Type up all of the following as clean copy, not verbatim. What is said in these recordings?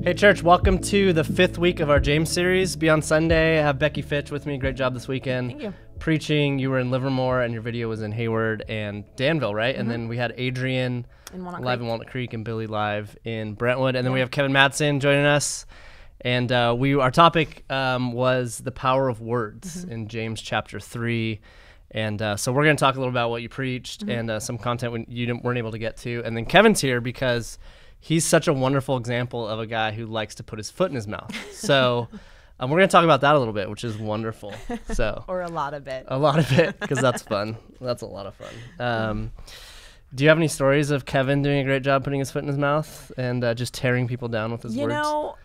Hey church, welcome to the 5th week of our James series. Be on Sunday. I have Becky Fitch with me. Great job this weekend. Thank you. Preaching. You were in Livermore and your video was in Hayward and Danville, right? Mm-hmm. And then we had Adrian live in Walnut Creek and Billy live in Brentwood. And then we have Kevin Madsen joining us. And our topic was the power of words in James chapter 3. And so we're going to talk a little about what you preached and some content you weren't able to get to. And then Kevin's here because he's such a wonderful example of a guy who likes to put his foot in his mouth. So we're going to talk about that a little bit, which is wonderful. So or a lot of it. A lot of it, because that's fun. That's a lot of fun. Do you have any stories of Kevin doing a great job putting his foot in his mouth and just tearing people down with his words? You know,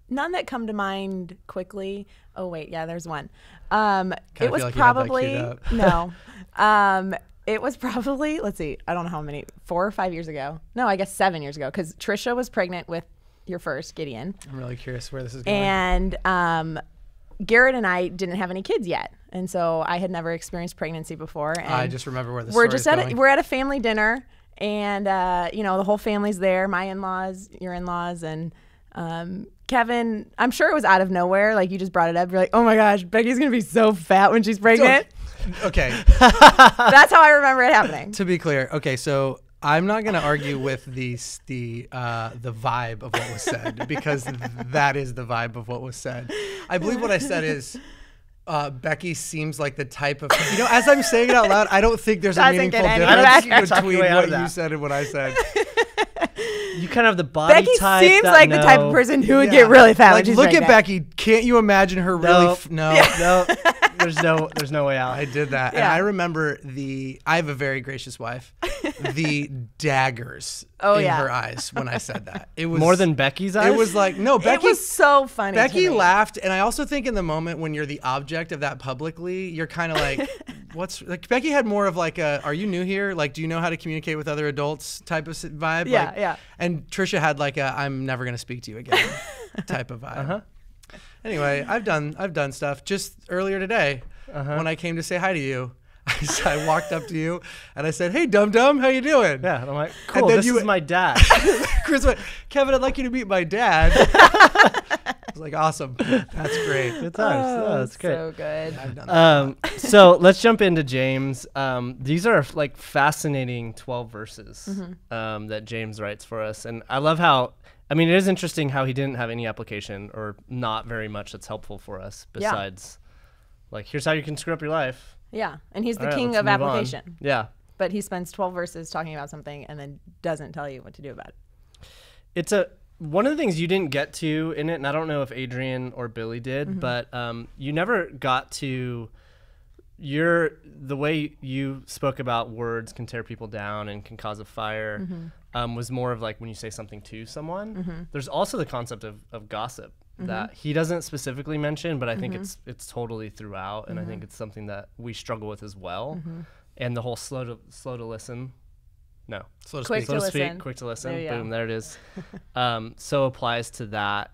none that come to mind quickly. Oh, wait. Yeah, there's one. It was like probably, no. It was probably, let's see, I don't know how many, 4 or 5 years ago. No, I guess 7 years ago, because Trisha was pregnant with your first, Gideon. I'm really curious where this is going. And Garrett and I didn't have any kids yet. And so I had never experienced pregnancy before. And I just remember where this is going. We're at a family dinner, and, the whole family's there, my in-laws, your in-laws, and Kevin, I'm sure it was out of nowhere. Like, you just brought it up. You're like, oh my gosh, Becky's going to be so fat when she's pregnant. Okay. That's how I remember it happening. To be clear, okay, so I'm not going to argue with the vibe of what was said, because that is the vibe of what was said. I believe what I said is Becky seems like the type of, as I'm saying it out loud, I don't think there's a meaningful difference between what you said and what I said. You kind of have the body Becky type. Becky seems like the type of person who would get really fat when she's look pregnant. at Becky. Can't you imagine her really? No. There's no way out. I did that. And I remember I have a very gracious wife, the daggers in her eyes when I said that. It was more than Becky's eyes? It was like, no, Becky. It was so funny. Becky laughed. And I also think in the moment when you're the object of that publicly, you're kind of like, Becky had more of like are you new here? Like, do you know how to communicate with other adults type of vibe? Yeah. And Trisha had like I'm never going to speak to you again type of vibe. Anyway, I've done stuff. Just earlier today, when I came to say hi to you, I walked up to you and I said, "Hey, dum dum, how you doing?" Yeah, and I'm like, "Cool, this is my dad." Chris went, "Kevin, I'd like you to meet my dad." I was like, "Awesome, that's great." Good times. Oh, that's great. So good. I've done that. So let's jump into James. These are like fascinating 12 verses that James writes for us, and I love how. I mean, it is interesting how he didn't have any application or not very much that's helpful for us besides, like, here's how you can screw up your life. Yeah, and he's the king of application. On. Yeah. But he spends 12 verses talking about something and then doesn't tell you what to do about it. It's one of the things you didn't get to in it, and I don't know if Adrian or Billy did, but you never got to the way you spoke about words can tear people down and can cause a fire was more of like when you say something to someone. There's also the concept of gossip that he doesn't specifically mention, but I think it's totally throughout, and I think it's something that we struggle with as well. And the whole slow to listen. No. Slow to quick speak. to listen. Quick to listen. There Boom, there it is. So applies to that.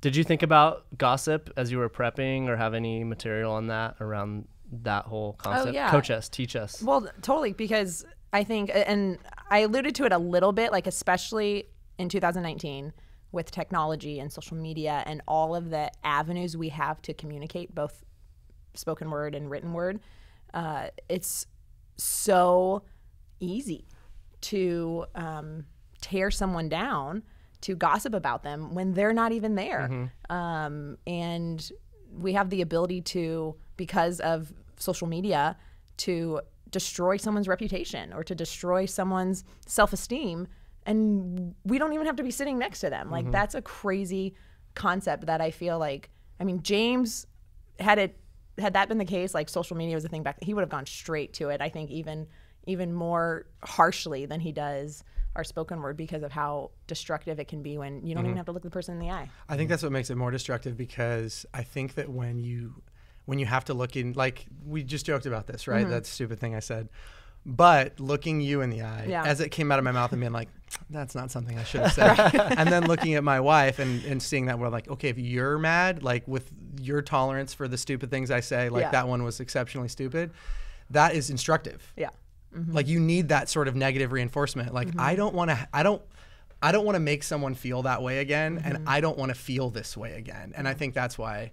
Did you think about gossip as you were prepping or have any material on that around that whole concept? Coach us, teach us. Well, totally, because I think, and I alluded to it a little bit, like especially in 2019 with technology and social media and all of the avenues we have to communicate, both spoken word and written word, it's so easy to tear someone down, to gossip about them when they're not even there. And we have the ability to, because of social media, to destroy someone's reputation or to destroy someone's self-esteem, and we don't even have to be sitting next to them. Like, that's a crazy concept that I feel like, I mean, James, had that been the case, like social media was a thing back, he would have gone straight to it, I think, even more harshly than he does our spoken word, because of how destructive it can be when you don't even have to look the person in the eye. I think that's what makes it more destructive, because I think that when you have to look in, like we just joked about this, right? That stupid thing I said. But looking you in the eye as it came out of my mouth and being like, that's not something I should have said. And then looking at my wife and seeing that, we're like, okay, if you're mad, like with your tolerance for the stupid things I say, like that one was exceptionally stupid, that is instructive. Yeah. Like, you need that sort of negative reinforcement. Like, I don't I don't want to make someone feel that way again, and I don't want to feel this way again. And I think that's why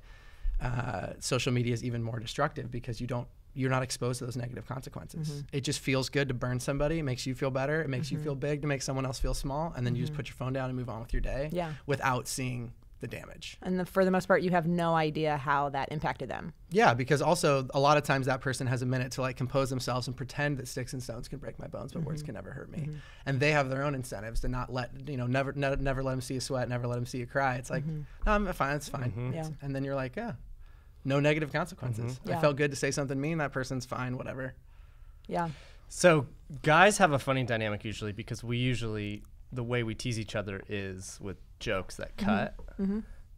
social media is even more destructive, because you're not exposed to those negative consequences. It just feels good to burn somebody. It makes you feel better. It makes you feel big to make someone else feel small. And then you just put your phone down and move on with your day without seeing the damage. And for the most part, you have no idea how that impacted them. Yeah, because also a lot of times that person has a minute to like compose themselves and pretend that sticks and stones can break my bones, but words can never hurt me. And they have their own incentives to not let, never let them see you sweat, never let them see you cry. It's like, no, I'm fine, it's fine. Yeah. And then you're like, yeah, no negative consequences. I felt good to say something mean, that person's fine, whatever. Yeah. So guys have a funny dynamic usually, because the way we tease each other is with jokes that cut,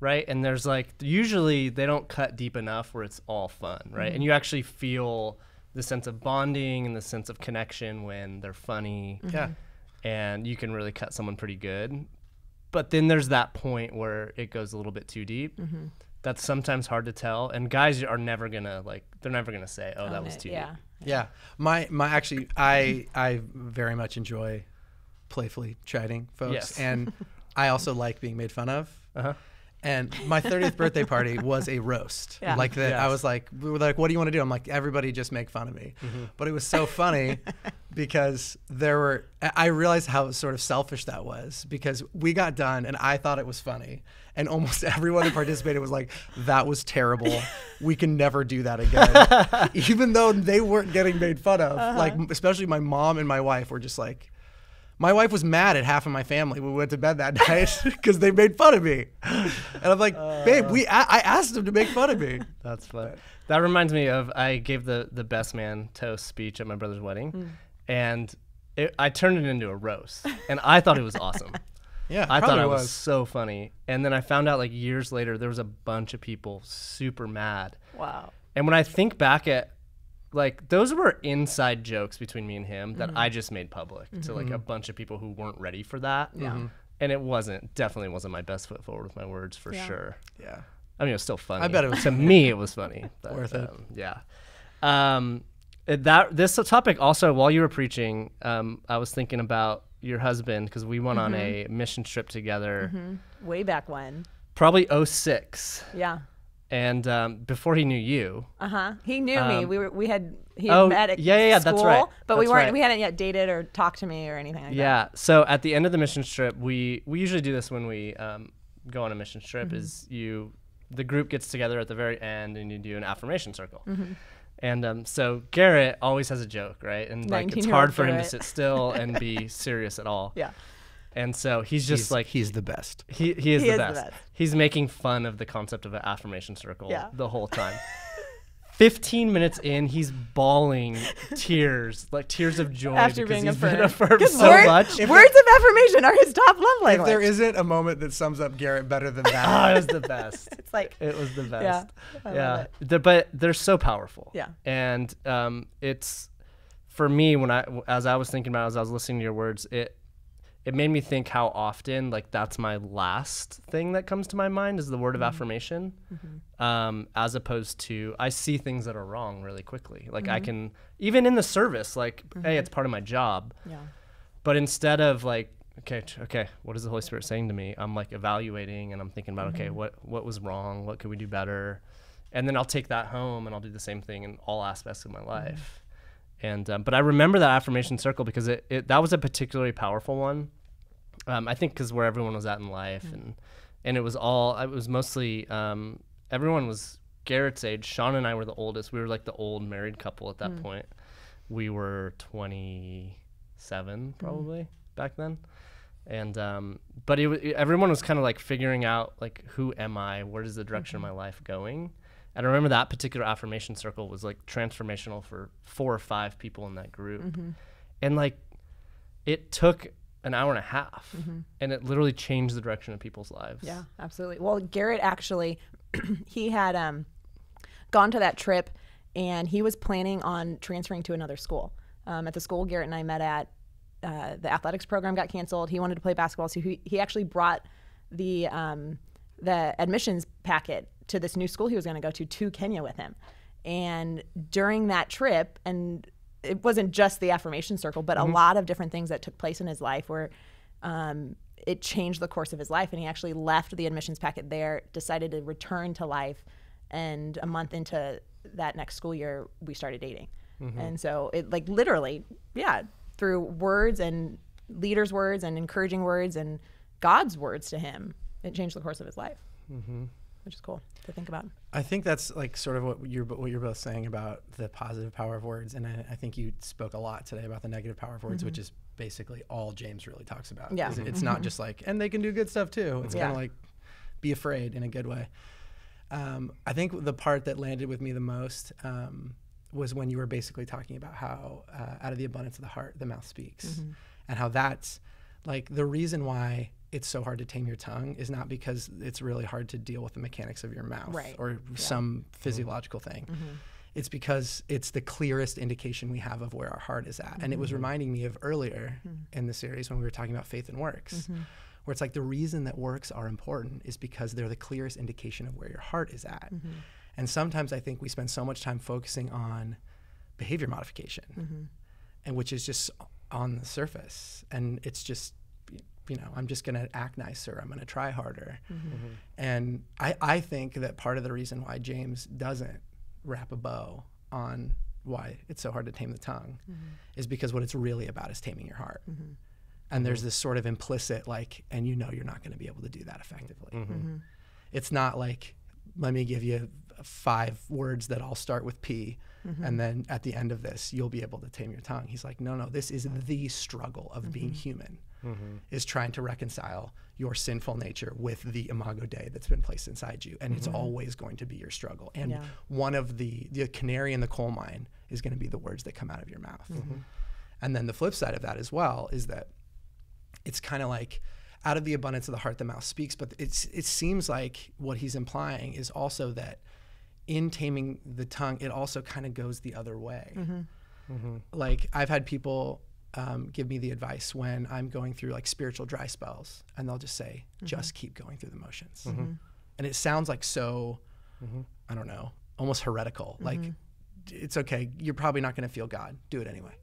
right? And there's like, usually they don't cut deep enough where it's all fun, right? And you actually feel the sense of bonding and the sense of connection when they're funny. Yeah. And you can really cut someone pretty good. But then there's that point where it goes a little bit too deep. That's sometimes hard to tell. And guys are never gonna they're never gonna say, oh, that was too deep. Yeah. Actually, I very much enjoy playfully chiding folks. Yes. And I also like being made fun of. And my 30th birthday party was a roast. Like that. Yes. I was like, we were like, what do you want to do? I'm like, everybody just make fun of me. But it was so funny because I realized how sort of selfish that was, because we got done and I thought it was funny. And almost everyone who participated was like, that was terrible. We can never do that again. Even though they weren't getting made fun of. Like, especially my mom and my wife were just like, my wife was mad at half of my family when we went to bed that night because they made fun of me. And I'm like, babe, I asked them to make fun of me. That's fun. That reminds me of, I gave the best man toast speech at my brother's wedding, and I turned it into a roast, and I thought it was awesome. Yeah, I thought it was so funny. And then I found out like years later, there was a bunch of people super mad. Wow. And when I think back at, like, those were inside jokes between me and him that I just made public to like a bunch of people who weren't ready for that. And it definitely wasn't my best foot forward with my words for sure. Yeah. I mean, it was still funny. I bet it was to me, it was funny. But, worth it. Yeah. This topic also, while you were preaching, I was thinking about your husband, because we went on a mission trip together. Way back when. Probably 2006. Yeah. And before he knew you. He knew me. He had met at school, that's right. But we hadn't yet dated or talked to me or anything like that. Yeah. So at the end of the mission trip, we usually do this when we go on a mission trip, is the group gets together at the very end and you do an affirmation circle. And so Garrett always has a joke, right? And like it's hard for him to sit still and be serious at all. Yeah. And so he's he's the best. He is the best. He's making fun of the concept of an affirmation circle the whole time. 15 minutes in, he's bawling tears of joy after because being he's been affirmed so much. Words of affirmation are his top love language. If there isn't a moment that sums up Garrett better than that. Oh, it was the best. It's like, it was the best. Yeah. But they're so powerful. Yeah. And it's, for me, as I was thinking about it, as I was listening to your words, it made me think how often, like, that's my last thing that comes to my mind is the word of affirmation, as opposed to, I see things that are wrong really quickly. Like, I can, even in the service, like, hey, it's part of my job. Yeah. But instead of like, okay, what is the Holy Spirit saying to me? I'm like evaluating and I'm thinking about, okay, what was wrong? What could we do better? And then I'll take that home and I'll do the same thing in all aspects of my life. And but I remember that affirmation circle because that was a particularly powerful one. I think because where everyone was at in life, and it was mostly everyone was Garrett's age. Sean and I were the oldest. We were like the old married couple at that point. We were 27 probably back then, and but everyone was kind of like figuring out like, who am I? Where is the direction of my life going? And I remember that particular affirmation circle was like transformational for 4 or 5 people in that group. And like, it took an hour and a half and it literally changed the direction of people's lives. Yeah, absolutely. Well, Garrett actually, he had gone to that trip and he was planning on transferring to another school. At the school Garrett and I met at, the athletics program got canceled. He wanted to play basketball, so he actually brought the admissions packet to this new school he was going to go to Kenya with him. And during that trip, and it wasn't just the affirmation circle, but a lot of different things that took place in his life where it changed the course of his life. And he actually left the admissions packet there, decided to return to life. And a month into that next school year, we started dating. And so it like literally, through words and leaders' words and encouraging words and God's words to him, it changed the course of his life, which is cool to think about. I think that's like sort of what you're both saying about the positive power of words. And I think you spoke a lot today about the negative power of words, which is basically all James really talks about. Yeah. It's not just like, and they can do good stuff too. It's kind of like be afraid in a good way. I think the part that landed with me the most was when you were basically talking about how out of the abundance of the heart, the mouth speaks. And how that's like the reason why it's so hard to tame your tongue is not because it's really hard to deal with the mechanics of your mouth or some physiological thing. It's because it's the clearest indication we have of where our heart is at. And it was reminding me of earlier in the series when we were talking about faith and works, where it's like the reason that works are important is because they're the clearest indication of where your heart is at. And sometimes I think we spend so much time focusing on behavior modification, and which is just on the surface. And it's just, I'm just going to act nicer. I'm going to try harder. And I think that part of the reason why James doesn't wrap a bow on why it's so hard to tame the tongue is because what it's really about is taming your heart. And there's this sort of implicit and you're not going to be able to do that effectively. It's not like, let me give you 5 words that all start with P, and then at the end of this, you'll be able to tame your tongue. He's like, no, this is the struggle of being human, is trying to reconcile your sinful nature with the imago Dei that's been placed inside you. And it's always going to be your struggle. And one of the canary in the coal mine is going to be the words that come out of your mouth. And then the flip side of that as well is that it's kind of like, out of the abundance of the heart, the mouth speaks. But it seems like what he's implying is also that in taming the tongue, it also kind of goes the other way. Like I've had people give me the advice when I'm going through like spiritual dry spells, and they'll just say, just keep going through the motions. And it sounds like so, I don't know, almost heretical. Like it's okay. You're probably not going to feel God. Do it anyway.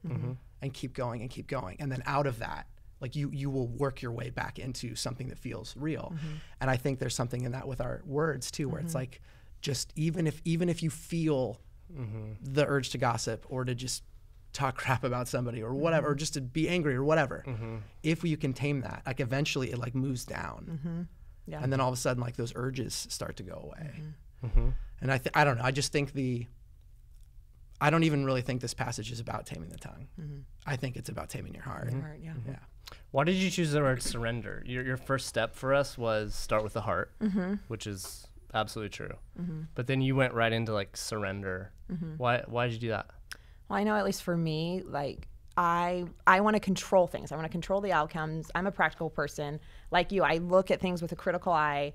And keep going and keep going. And then out of that, like you will work your way back into something that feels real. And I think there's something in that with our words too, where it's like, just even if you feel the urge to gossip or to just talk crap about somebody or whatever, or just to be angry or whatever, if you can tame that, like eventually it like moves down. And then all of a sudden like those urges start to go away. And I don't know, I just think I don't even really think this passage is about taming the tongue. I think it's about taming your heart. Why did you choose the word surrender? Your first step for us was start with the heart, which is absolutely true. But then you went right into like surrender. Why did you do that? Well, I know at least for me, like I want to control things. I want to control the outcomes. I'm a practical person. Like you, I look at things with a critical eye,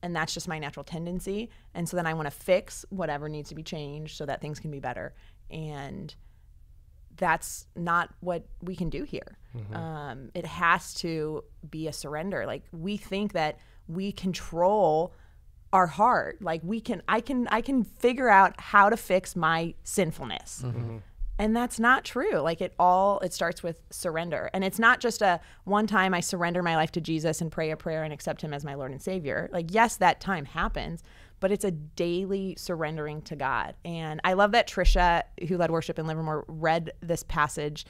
and that's just my natural tendency. And so then I want to fix whatever needs to be changed so that things can be better. And that's not what we can do here. It has to be a surrender. Like we think that we control our heart. Like I can figure out how to fix my sinfulness. And that's not true. Like it starts with surrender. And it's not just a one time I surrender my life to Jesus and pray a prayer and accept him as my Lord and Savior. Like, yes, that time happens, but it's a daily surrendering to God. And I love that Trisha, who led worship in Livermore, read this passage,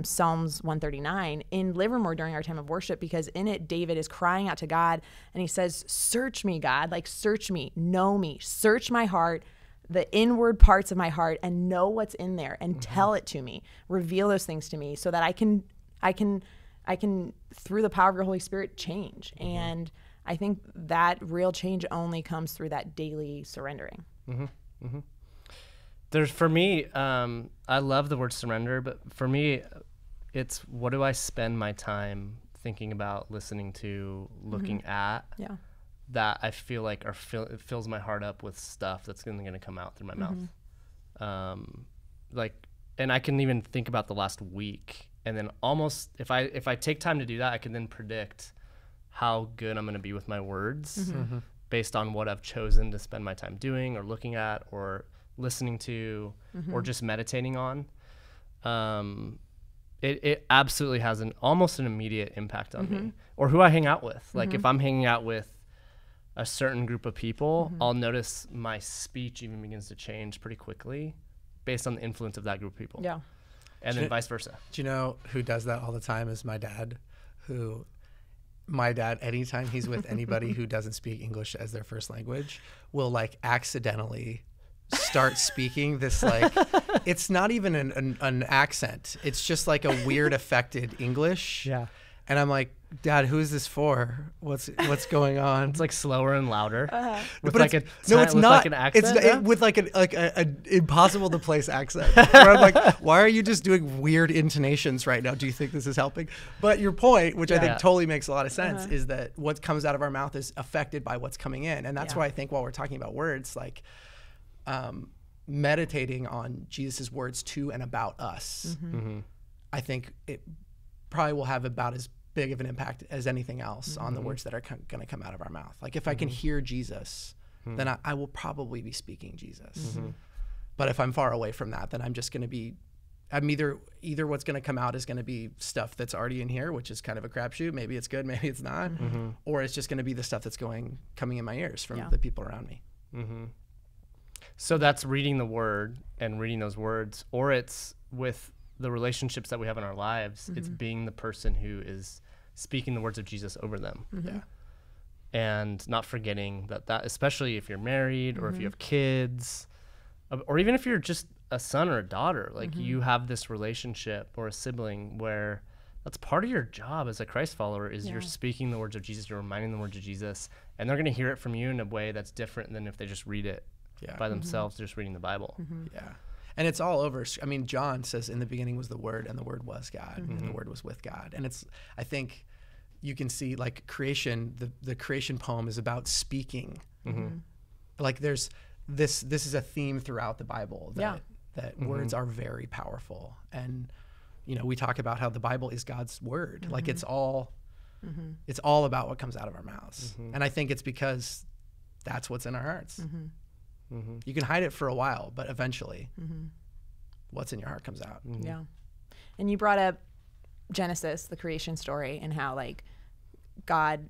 Psalms 139 in Livermore during our time of worship, because in it, David is crying out to God and he says, search me, God, like search me, know me, search my heart, the inward parts of my heart, and know what's in there and tell it to me, reveal those things to me so that I can through the power of your Holy Spirit change. And I think that real change only comes through that daily surrendering. There's, for me, I love the word surrender, but for me, it's what do I spend my time thinking about, listening to, looking at, that I feel like it fills my heart up with stuff that's going to come out through my mouth. And I can even think about the last week, and then almost if I take time to do that, I can then predict how good I'm going to be with my words based on what I've chosen to spend my time doing or looking at or listening to or just meditating on. it absolutely has almost an immediate impact on me, or who I hang out with. Like if I'm hanging out with a certain group of people, I'll notice my speech even begins to change pretty quickly based on the influence of that group of people. Yeah. And then vice versa. Do you know who does that all the time is my dad, anytime he's with anybody who doesn't speak English as their first language, will like accidentally start speaking this, like, it's not even an accent. It's just like a weird affected English. Yeah. And I'm like, Dad, who is this for? What's going on? It's like slower and louder with but like it's not. Like an accent. It's with like an impossible to place accent. Where I'm like, why are you just doing weird intonations right now? Do you think this is helping? But your point, which I think totally makes a lot of sense, is that what comes out of our mouth is affected by what's coming in, and that's why I think while we're talking about words, like meditating on Jesus' words to and about us, I think it probably will have about as big of an impact as anything else on the words that are going to come out of our mouth. Like if I can hear Jesus, then I will probably be speaking Jesus. But if I'm far away from that, then I'm just going to be, either what's going to come out is going to be stuff that's already in here, which is kind of a crapshoot. Maybe it's good, maybe it's not. Or it's just going to be the stuff that's coming in my ears from the people around me. So that's reading the word and reading those words, or it's with the relationships that we have in our lives. It's being the person who is speaking the words of Jesus over them. And not forgetting that especially if you're married or if you have kids, or even if you're just a son or a daughter, like you have this relationship or a sibling where that's part of your job as a Christ follower is you're speaking the words of Jesus, you're reminding the words of Jesus, and they're going to hear it from you in a way that's different than if they just read it by themselves, just reading the Bible. And it's all over. I mean, John says, in the beginning was the Word, and the Word was God, and the Word was with God. And I think you can see, like, creation, the creation poem is about speaking. Like this is a theme throughout the Bible that words are very powerful. And, you know, we talk about how the Bible is God's Word. Like it's all about what comes out of our mouths. And I think it's because that's what's in our hearts. You can hide it for a while, but eventually what's in your heart comes out. Yeah. And you brought up Genesis, the creation story, and how like God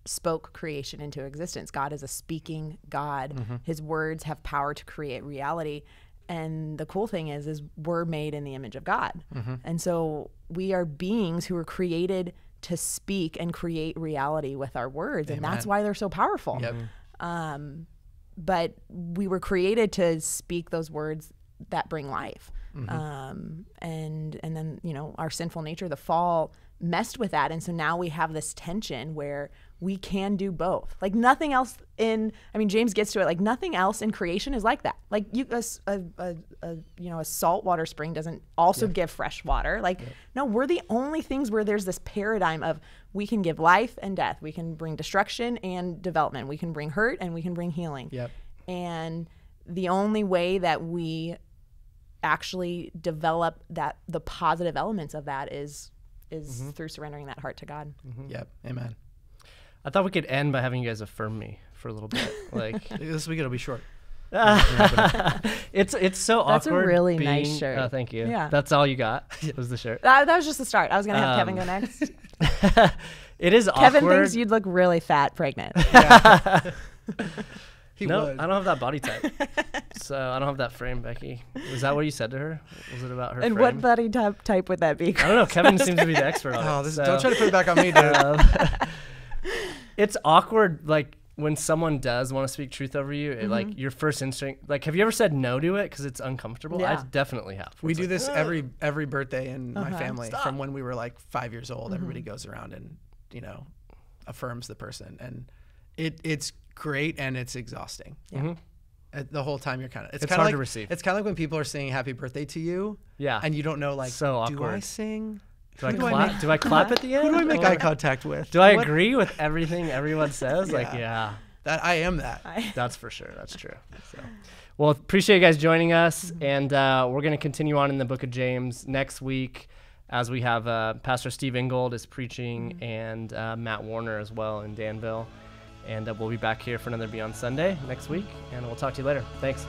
spoke creation into existence. God is a speaking God. His words have power to create reality. And the cool thing is we're made in the image of God. And so we are beings who are created to speak and create reality with our words. Amen. And that's why they're so powerful. But we were created to speak those words that bring life. And then, you know, our sinful nature, the fall messed with that. And so now we have this tension where we can do both. Like nothing else James gets to it, like nothing else in creation is like that. Like a saltwater spring doesn't also give fresh water. Like, no, we're the only things where there's this paradigm of we can give life and death. We can bring destruction and development. We can bring hurt and we can bring healing. And the only way that we actually develop the positive elements of that is through surrendering that heart to God. Amen. I thought we could end by having you guys affirm me for a little bit. Like this week it'll be short. It's so awkward. That's a really nice shirt. Oh, thank you. Yeah. That's all you got was the shirt. That was just the start. I was gonna have Kevin go next. It is Kevin awkward. thinks you'd look really fat pregnant. I don't have that body type. So I don't have that frame, Becky. Was that what you said to her? Was it about her and frame? What body type would that be? I don't know. Kevin seems to be the expert on it. Don't try to put it back on me, dude. It's awkward, like, when someone does want to speak truth over you, like, your first instinct, like, have you ever said no to it because it's uncomfortable? I definitely have. We do this every birthday in my family. From when we were, like, 5 years old. Everybody goes around and, you know, affirms the person. And it's great and it's exhausting. The whole time you're it's kind of hard like, to receive. It's kind of like when people are saying happy birthday to you. And you don't know, like, so awkward. Do I sing? Do I clap at the end? Who do I make eye contact with? Do I agree with everything everyone says? That I am that. That's for sure. That's true. So, well, appreciate you guys joining us, and we're going to continue on in the book of James next week as we have Pastor Steve Ingold is preaching and Matt Warner as well in Danville. And we'll be back here for another Beyond Sunday next week, and we'll talk to you later. Thanks.